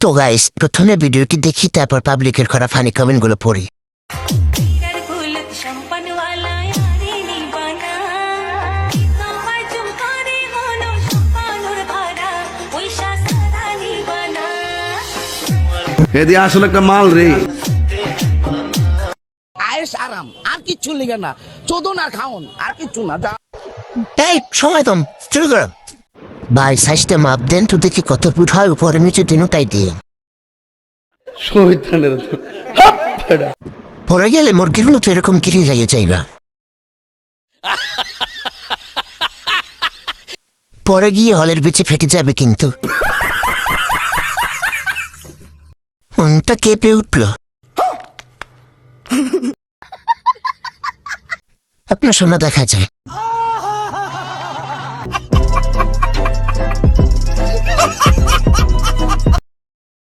তো গাইস, প্রথমে ভিডিওটি দেখি, তারপর পাবলিকের করা ফানি কমেন্ট গুলো পড়ি। এদি আসলে একটা মাল রে। আয়েস আরাম আর কিচ্ছু লিগে না, চোদন আর খাওন আর কিচ্ছু না। এই সময় দম শুরু করো ভাই। সাইজটা মাপ দেন তো দেখি কত ফুট হয়, উপরে নিচে দিনটাই দিয়ে। শহীদানের পরে গেলে মুরগিগুলো তো এরকম গিরে যাইয়ে যাইবা। পরে গিয়ে হলের বিচে ফেটে যাবে কিন্তু। মনটা কেঁপে উঠল। আপনার সোনা দেখা যায়।